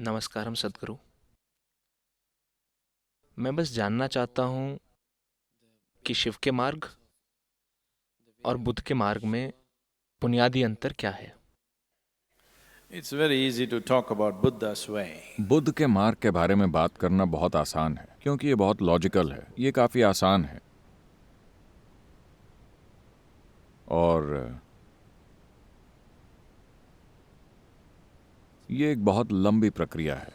नमस्कारम सदगुरु। मैं बस जानना चाहता हूँ कि शिव के मार्ग और बुद्ध के मार्ग में बुनियादी अंतर क्या है। It's very easy to talk about Buddha's way. Buddha के मार्ग के बारे में बात करना बहुत आसान है क्योंकि ये बहुत लॉजिकल है, ये काफी आसान है और ये एक बहुत लंबी प्रक्रिया है।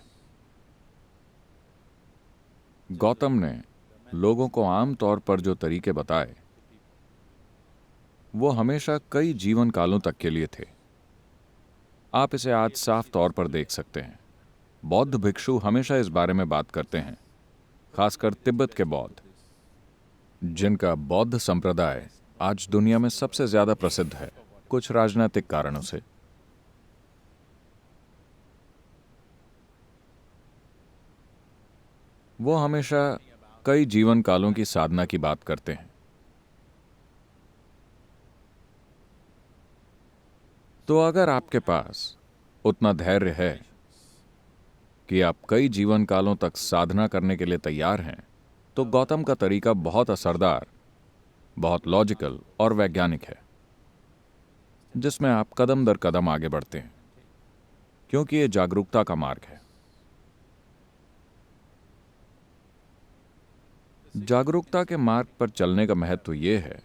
गौतम ने लोगों को आम तौर पर जो तरीके बताए वो हमेशा कई जीवन कालों तक के लिए थे। आप इसे आज साफ तौर पर देख सकते हैं। बौद्ध भिक्षु हमेशा इस बारे में बात करते हैं, खासकर तिब्बत के बौद्ध, जिनका बौद्ध संप्रदाय आज दुनिया में सबसे ज्यादा प्रसिद्ध है, कुछ राजनीतिक कारणों से। वो हमेशा कई जीवन कालों की साधना की बात करते हैं। तो अगर आपके पास उतना धैर्य है कि आप कई जीवन कालों तक साधना करने के लिए तैयार हैं, तो गौतम का तरीका बहुत असरदार, बहुत लॉजिकल और वैज्ञानिक है, जिसमें आप कदम दर कदम आगे बढ़ते हैं, क्योंकि ये जागरूकता का मार्ग है। जागरूकता के मार्ग पर चलने का महत्व यह है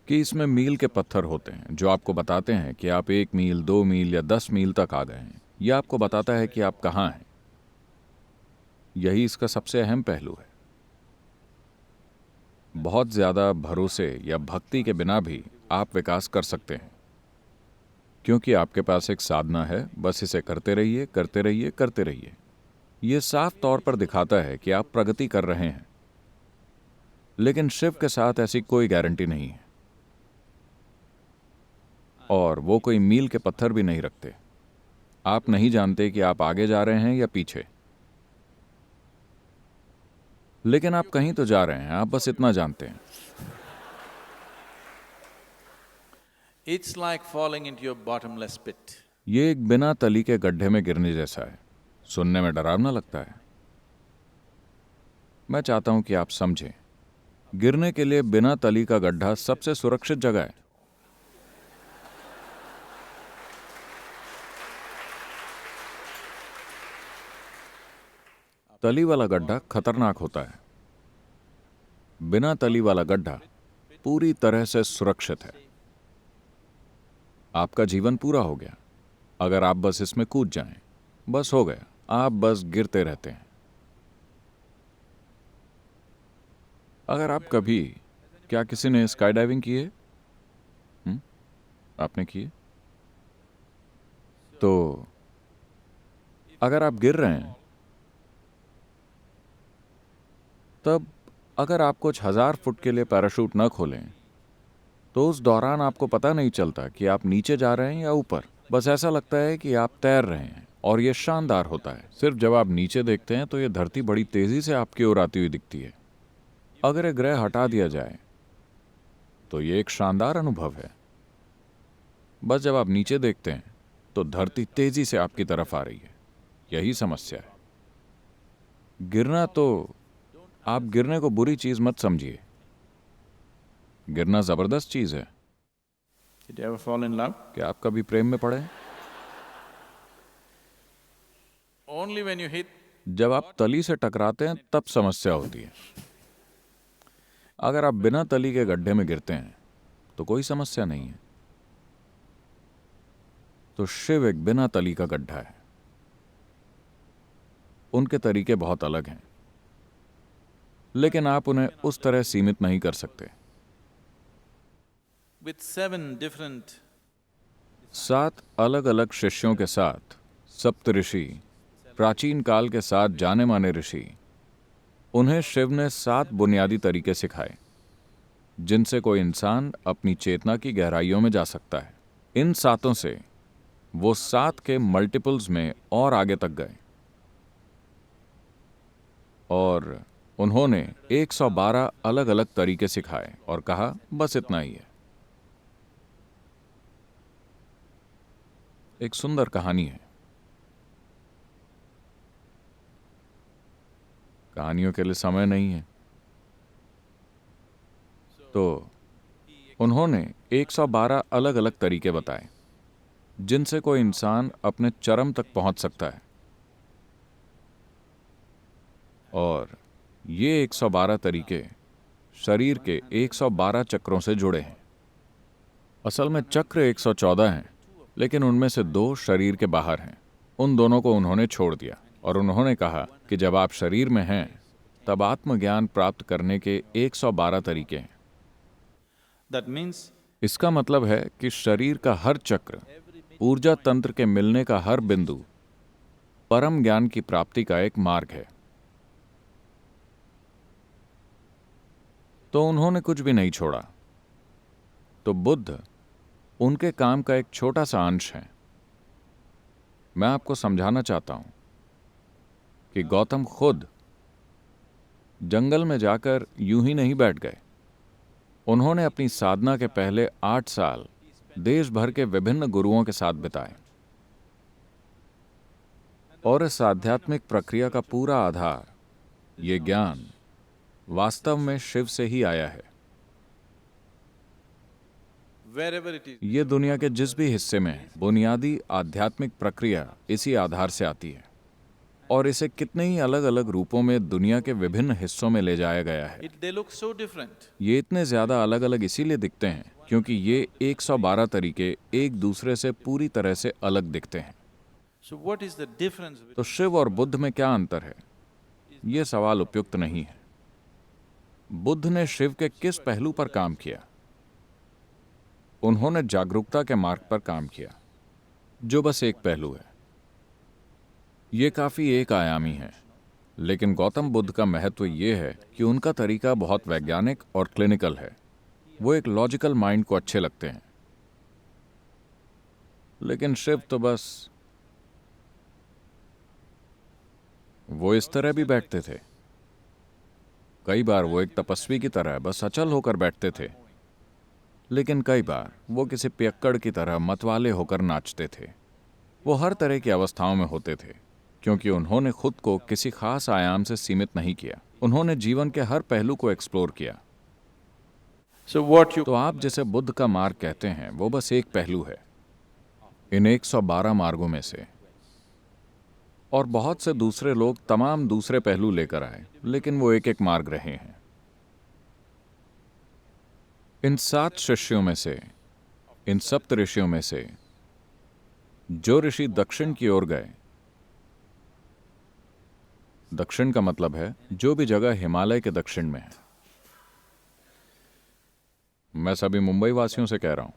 कि इसमें मील के पत्थर होते हैं जो आपको बताते हैं कि आप 1 मील, 2 मील या 10 मील तक आ गए हैं। यह आपको बताता है कि आप कहां हैं। यही इसका सबसे अहम पहलू है। बहुत ज्यादा भरोसे या भक्ति के बिना भी आप विकास कर सकते हैं, क्योंकि आपके पास एक साधना है। बस इसे करते रहिए, करते रहिए, करते रहिए। यह साफ तौर पर दिखाता है कि आप प्रगति कर रहे हैं। लेकिन शिव के साथ ऐसी कोई गारंटी नहीं है, और वो कोई मील के पत्थर भी नहीं रखते। आप नहीं जानते कि आप आगे जा रहे हैं या पीछे, लेकिन आप कहीं तो जा रहे हैं, आप बस इतना जानते हैं। It's like falling into your bottomless pit. ये एक बिना तली के गड्ढे में गिरने जैसा है। सुनने में डरावना लगता है। मैं चाहता हूं कि आप समझें, गिरने के लिए बिना तली का गड्ढा सबसे सुरक्षित जगह है। तली वाला गड्ढा खतरनाक होता है। बिना तली वाला गड्ढा पूरी तरह से सुरक्षित है। आपका जीवन पूरा हो गया अगर आप बस इसमें कूद जाएं। बस हो गया, आप बस गिरते रहते हैं। अगर आप कभी, क्या किसी ने स्काई डाइविंग की है? आपने की है? तो अगर आप गिर रहे हैं, तब अगर आप कुछ 1000 फुट के लिए पैराशूट न खोलें, तो उस दौरान आपको पता नहीं चलता कि आप नीचे जा रहे हैं या ऊपर। बस ऐसा लगता है कि आप तैर रहे हैं, और यह शानदार होता है। सिर्फ जब आप नीचे देखते हैं तो यह धरती बड़ी तेजी से आपकी ओर आती हुई दिखती है। अगर यह ग्रह हटा दिया जाए तो यह एक शानदार अनुभव है। बस जब आप नीचे देखते हैं तो धरती तेजी से आपकी तरफ आ रही है। यही समस्या है। गिरना, तो आप गिरने को बुरी चीज मत समझिए। गिरना जबरदस्त चीज है। Did you ever fall in love? क्या आप कभी प्रेम में पड़े? Only when you hit. जब आप तली से टकराते हैं तब समस्या होती है। अगर आप बिना तली के गड्ढे में गिरते हैं तो कोई समस्या नहीं है। तो शिव एक बिना तली का गड्ढा है। उनके तरीके बहुत अलग हैं, लेकिन आप उन्हें उस तरह सीमित नहीं कर सकते। With 7 different 7 अलग अलग शिष्यों के साथ सप्तऋषि, प्राचीन काल के 7 जाने माने ऋषि, उन्हें शिव ने 7 बुनियादी तरीके सिखाए जिनसे कोई इंसान अपनी चेतना की गहराइयों में जा सकता है। इन 7 से वो 7 के मल्टीपल्स में और आगे तक गए, और उन्होंने 112 अलग अलग तरीके सिखाए और कहा बस इतना ही है। एक सुंदर कहानी है। कहानियों के लिए समय नहीं है। तो उन्होंने 112 अलग अलग तरीके बताए जिनसे कोई इंसान अपने चरम तक पहुंच सकता है। और ये 112 तरीके शरीर के 112 चक्रों से जुड़े हैं। असल में चक्र 114 हैं, लेकिन उनमें से 2 शरीर के बाहर हैं। उन दोनों को उन्होंने छोड़ दिया और उन्होंने कहा कि जब आप शरीर में हैं तब आत्मज्ञान प्राप्त करने के 112 तरीके हैं। That means इसका मतलब है कि शरीर का हर चक्र, ऊर्जा तंत्र के मिलने का हर बिंदु परम ज्ञान की प्राप्ति का एक मार्ग है। तो उन्होंने कुछ भी नहीं छोड़ा। तो बुद्ध उनके काम का एक छोटा सा अंश है। मैं आपको समझाना चाहता हूं कि गौतम खुद जंगल में जाकर यूं ही नहीं बैठ गए। उन्होंने अपनी साधना के पहले 8 साल देश भर के विभिन्न गुरुओं के साथ बिताए। और इस आध्यात्मिक प्रक्रिया का पूरा आधार, ये ज्ञान, वास्तव में शिव से ही आया है। wherever it is, ये दुनिया के जिस भी हिस्से में है, बुनियादी आध्यात्मिक प्रक्रिया इसी आधार से आती है। और इसे कितने ही अलग अलग रूपों में दुनिया के विभिन्न हिस्सों में ले जाया गया है। they look so different. ये इतने ज्यादा अलग अलग इसीलिए दिखते हैं क्योंकि ये 112 तरीके एक दूसरे से पूरी तरह से अलग दिखते हैं। So what is the difference between तो शिव और बुद्ध में क्या अंतर है? ये सवाल उपयुक्त नहीं है। बुद्ध ने शिव के किस पहलू पर काम किया? उन्होंने जागरूकता के मार्ग पर काम किया, जो बस एक पहलू है। ये काफी एक आयामी है। लेकिन गौतम बुद्ध का महत्व ये है कि उनका तरीका बहुत वैज्ञानिक और क्लिनिकल है। वो एक लॉजिकल माइंड को अच्छे लगते हैं। लेकिन शिव तो बस वो इस तरह भी बैठते थे। कई बार वो एक तपस्वी की तरह बस अचल होकर बैठते थे, लेकिन कई बार वो किसी पियक्कड़ की तरह मतवाले होकर नाचते थे। वो हर तरह की अवस्थाओं में होते थे, क्योंकि उन्होंने खुद को किसी खास आयाम से सीमित नहीं किया। उन्होंने जीवन के हर पहलू को एक्सप्लोर किया। so what you तो आप जिसे बुद्ध का मार्ग कहते हैं वो बस एक पहलू है इन 112 मार्गों में से। और बहुत से दूसरे लोग तमाम दूसरे पहलू लेकर आए, लेकिन वो एक एक मार्ग रहे हैं। इन 7 शिष्यों में से, इन सप्त ऋषियों में से जो ऋषि दक्षिण की ओर गए, दक्षिण का मतलब है जो भी जगह हिमालय के दक्षिण में है। मैं सभी मुंबई वासियों से कह रहा हूं,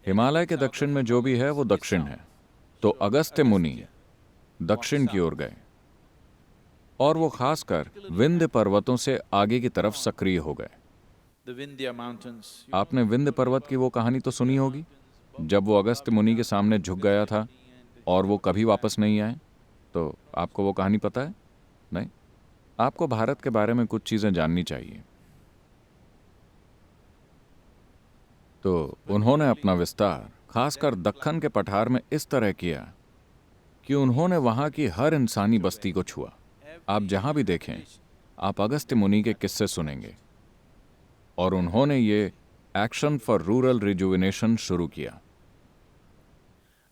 हिमालय के दक्षिण में जो भी है वो दक्षिण है। तो अगस्त्य मुनि दक्षिण की ओर गए और वो खासकर विंध्य पर्वतों से आगे की तरफ सक्रिय हो गए। the Vindhya mountains, आपने विंध्य पर्वत की वो कहानी तो सुनी होगी, जब वो अगस्त्य मुनि के सामने झुक गया था और वो कभी वापस नहीं आए। तो आपको वो कहानी पता है? नहीं? आपको भारत के बारे में कुछ चीजें जाननी चाहिए। तो उन्होंने अपना विस्तार खासकर दक्कन के पठार में इस तरह किया कि उन्होंने वहां की हर इंसानी बस्ती को छुआ। आप जहां भी देखें, आप अगस्त्य मुनि के किस्से सुनेंगे। और उन्होंने ये एक्शन फॉर रूरल रिजुविनेशन शुरू किया।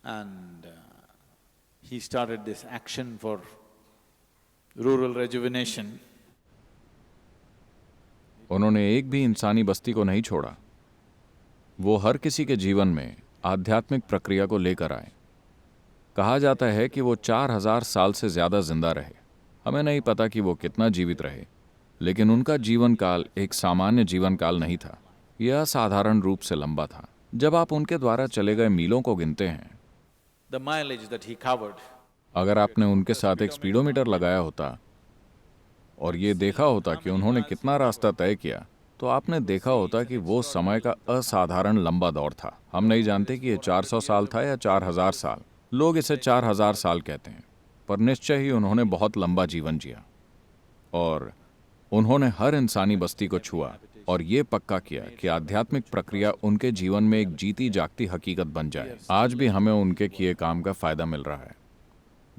and he started this action for rural rejuvenation. उन्होंने एक भी इंसानी बस्ती को नहीं छोड़ा। वो हर किसी के जीवन में आध्यात्मिक प्रक्रिया को लेकर आए। कहा जाता है कि वो 4000 साल से ज्यादा जिंदा रहे। हमें नहीं पता कि वो कितना जीवित रहे, लेकिन उनका जीवन काल एक सामान्य जीवन काल नहीं था। यह असाधारण रूप से लंबा था। जब आप उनके द्वारा चले गए मीलों को गिनते हैं, The mileage that he covered, अगर आपने उनके साथ एक स्पीडोमीटर लगाया होता और ये देखा होता कि उन्होंने कितना रास्ता तय किया, तो आपने देखा होता कि वो समय का असाधारण लंबा दौर था। हम नहीं जानते कि ये 400 साल था या 4000 साल। लोग इसे 4000 साल कहते हैं, पर निश्चय ही उन्होंने बहुत लंबा जीवन जिया। और उन्होंने हर इंसानी बस्ती को छुआ और ये पक्का किया कि आध्यात्मिक प्रक्रिया उनके जीवन में एक जीती जागती हकीकत बन जाए। आज भी हमें उनके किए काम का फायदा मिल रहा है।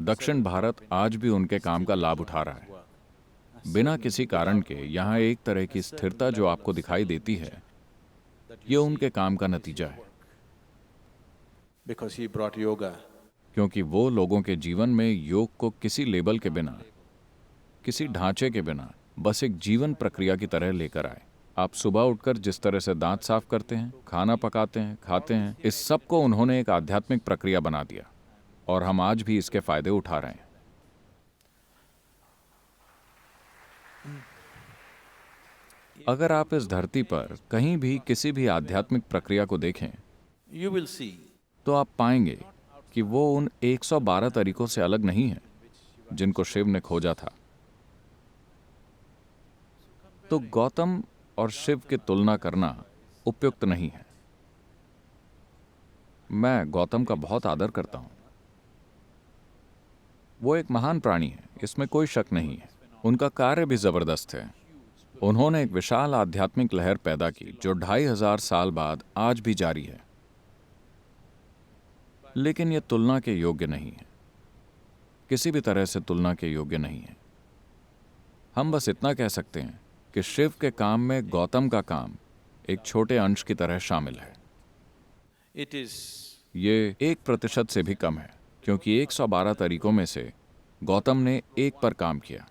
दक्षिण भारत आज भी उनके काम का लाभ उठा रहा है। बिना किसी कारण के यहाँ एक तरह की स्थिरता जो आपको दिखाई देती है, ये उनके काम का नतीजा है, Because he brought yoga. क्योंकि वो लोगों के जीवन में योग को किसी लेबल के बिना, किसी ढांचे के बिना, बस एक जीवन प्रक्रिया की तरह लेकर आए। आप सुबह उठकर जिस तरह से दांत साफ करते हैं, खाना पकाते हैं, खाते हैं, इस सब को उन्होंने एक आध्यात्मिक प्रक्रिया बना दिया, और हम आज भी इसके फायदे उठा रहे हैं। अगर आप इस धरती पर कहीं भी किसी भी आध्यात्मिक प्रक्रिया को देखें, You will see तो आप पाएंगे कि वो उन 112 तरीकों से अलग नहीं है जिनको शिव ने खोजा था। तो गौतम और शिव की तुलना करना उपयुक्त नहीं है। मैं गौतम का बहुत आदर करता हूं। वो एक महान प्राणी है, इसमें कोई शक नहीं है। उनका कार्य भी जबरदस्त है। उन्होंने एक विशाल आध्यात्मिक लहर पैदा की जो 2500 साल बाद आज भी जारी है। लेकिन यह तुलना के योग्य नहीं है, किसी भी तरह से तुलना के योग्य नहीं है। हम बस इतना कह सकते हैं कि शिव के काम में गौतम का काम एक छोटे अंश की तरह शामिल है। it is ये 1% से भी कम है, क्योंकि 112 तरीकों में से गौतम ने एक पर काम किया।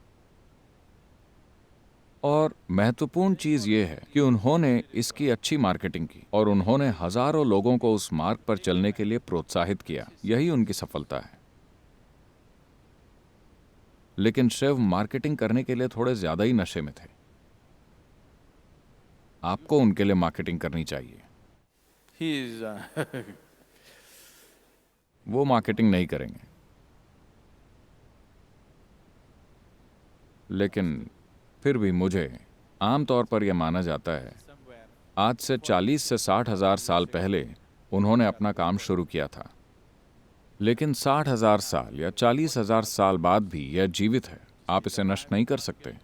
और महत्वपूर्ण चीज ये है कि उन्होंने इसकी अच्छी मार्केटिंग की और उन्होंने हजारों लोगों को उस मार्ग पर चलने के लिए प्रोत्साहित किया। यही उनकी सफलता है। लेकिन शिव मार्केटिंग करने के लिए थोड़े ज्यादा ही नशे में थे। आपको उनके लिए मार्केटिंग करनी चाहिए। he is वो मार्केटिंग नहीं करेंगे। लेकिन फिर भी मुझे आमतौर पर यह माना जाता है, आज से 40 से 60 हजार साल पहले उन्होंने अपना काम शुरू किया था। लेकिन 60,000 साल या 40,000 साल बाद भी यह जीवित है। आप इसे नष्ट नहीं कर सकते।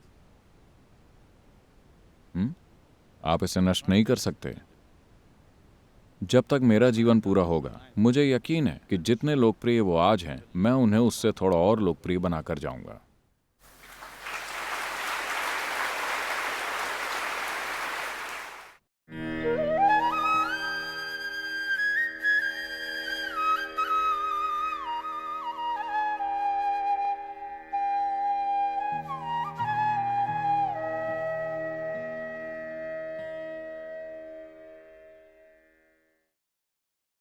आप इसे नष्ट नहीं कर सकते। जब तक मेरा जीवन पूरा होगा, मुझे यकीन है कि जितने लोकप्रिय वो आज हैं, मैं उन्हें उससे थोड़ा और लोकप्रिय बनाकर जाऊंगा।